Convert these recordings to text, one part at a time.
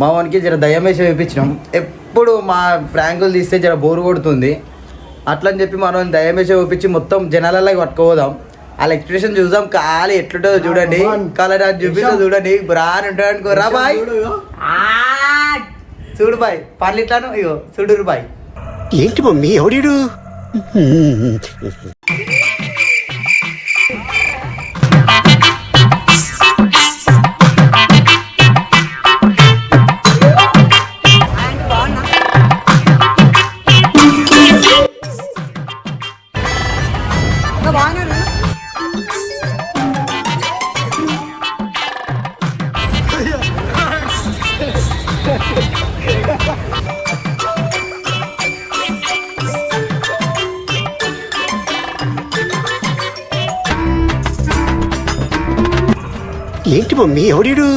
మా వానికి జర దయ్యం వేసి వేయించినాం. ఎప్పుడు మా ఫ్రాంకులు తీస్తే జర బోరు కొడుతుంది, అట్లని చెప్పి మనం దయ్యం వేసి వేయించి మొత్తం జనాలలో పట్టుకోదాం. వాళ్ళ ఎక్స్ప్రెషన్ చూద్దాం, ఖాళీ ఎట్లుంటుందో చూడండి, కలర్ చూపిస్తా చూడండి, బ్రాన్ ఉంటుంది అనుకోరా బాయ్. చూడు బాయ్ పర్లు ఇట్లాను, ఇగో చూడురు బాయ్. ఏంటి మమ్మీ ఎవడీడు? ఏంటి మమ్మీ ఎవడీడు?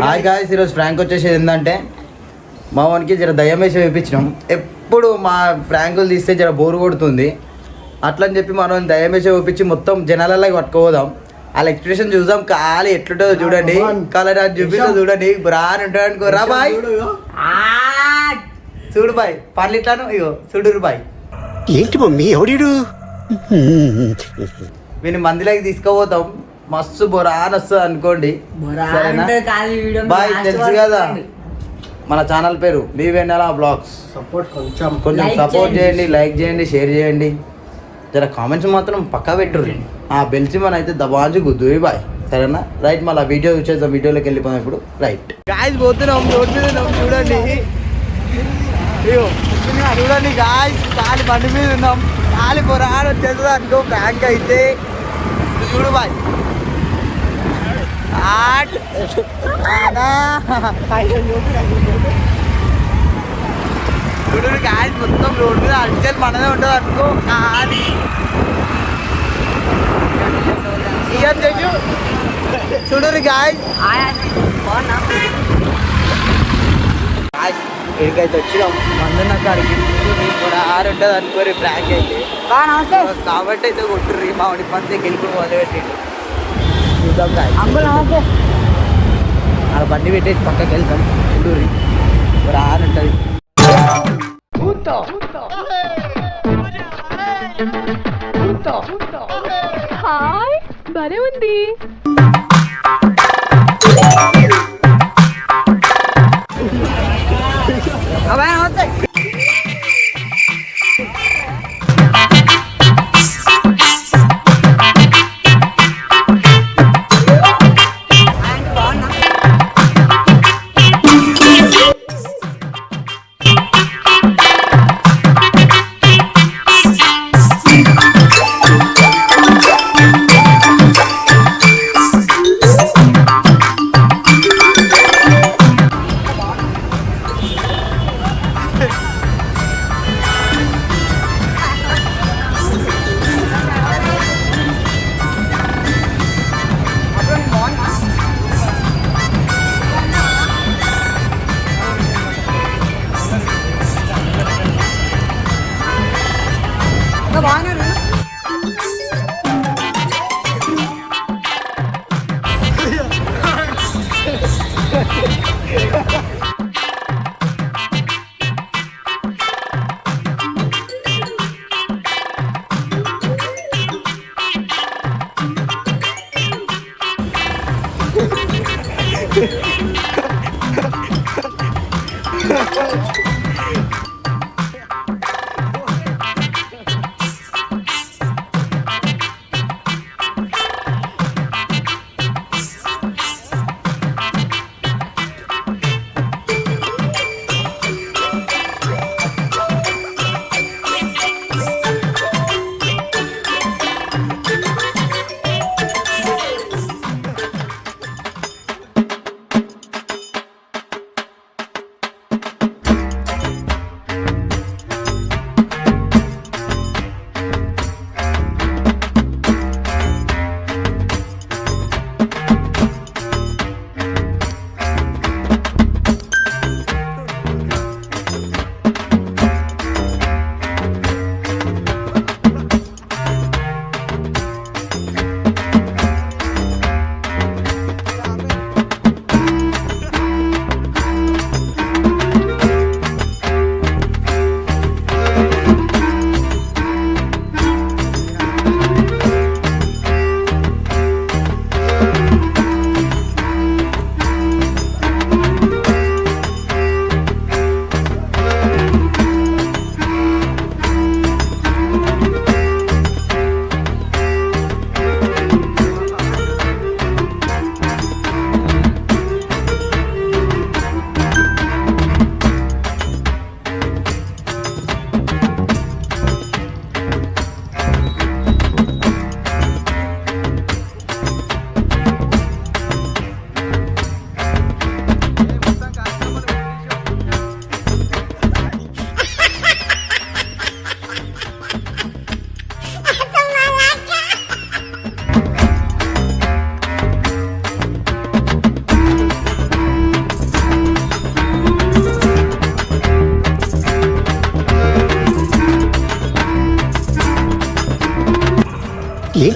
హాయ్ గాయ్స్, ఈరోజు ఫ్రాంక్ వచ్చేసేది ఏంటంటే మా వానికి జర దయ్యం వేసి వేయించినాం. ఎప్పుడు మా ఫ్రాంకులు తీస్తే జర బోరు కొడుతుంది, అట్లని చెప్పి మనం దయ్యం వేసి వేయించి మొత్తం జనాలలో పట్టుకోదాం. వాళ్ళ ఎక్స్ప్రెషన్ చూద్దాం, ఖాళీ ఎట్లుంటుందో చూడండి, కలర్ చూపిస్తా చూడండి, బ్రాన్ ఉంటుంది అనుకోరా బాయ్. చూడు బాయ్ పర్లు ఇట్లాను, ఇగో చూడురు బాయ్. ఏంటి మమ్మీ ఎవడీడు? వీని మందిలోకి తీసుకుపోతాం, మస్తు బొరాన్ వస్తుంది అనుకోండి. సరేనా బాయ్? తెలుసు కదా మన ఛానల్ పేరు మీ వెన్నెల బ్లాగ్స్. కొంచెం సపోర్ట్ చేయండి, లైక్ చేయండి, షేర్ చేయండి, జర కామెంట్స్ మాత్రం పక్కా పెట్టుర్రి. ఆ బెల్చి మన అయితే దబాంచి గుద్దురి బాయ్. సరేనా? రైట్, మళ్ళీ వీడియో వచ్చేద్దాం, వీడియోలోకి వెళ్ళిపోదాం ఇప్పుడు. రైట్ గాయ్స్, పోతున్నాం రోడ్ మీద ఉన్నాం చూడండి, చూడండి గాయ్స్, ఖాళీ బండి మీద ఉన్నాం, ఖాళీ బొరాన్ వచ్చేస్తుంది అనుకో బ్యాంక్ అయితే. చూడు బాయ్ చూడు గాయస్, మొత్తం రోడ్ మీద అల్చల్ మనదే ఉంటుంది అనుకో. కానీ చూడు గాయస్, ఇక్కడికైతే వచ్చినాం మందున్న కాడికి. కూడా ఉంటుంది అనుకోరి బ్రాంక్ అయితే కాబట్టి అయితే కొట్టుర్రి. మా వాడి పంతే గెలుపు మొదలుపెట్టిండు. చూద్దాం గాయస్, అలా బండి పెట్టేసి పక్కకి వెళ్తాం. చూడుర్రి రాని ఉంటుంది. హాయ్, భలే ఉంది.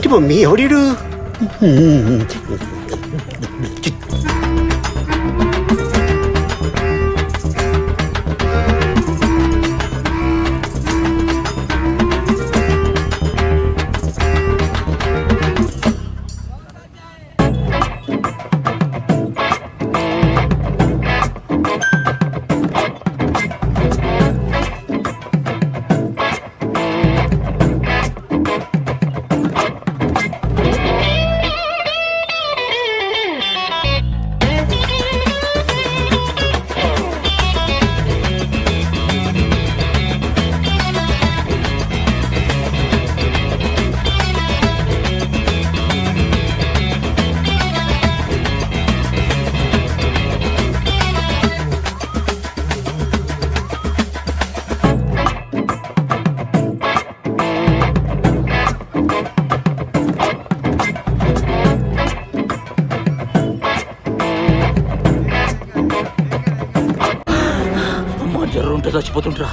ఏంటి మమ్మీ ఎవడీడు? అమ్మా జ్వరం ఉంటే చచ్చిపోతుంటరా.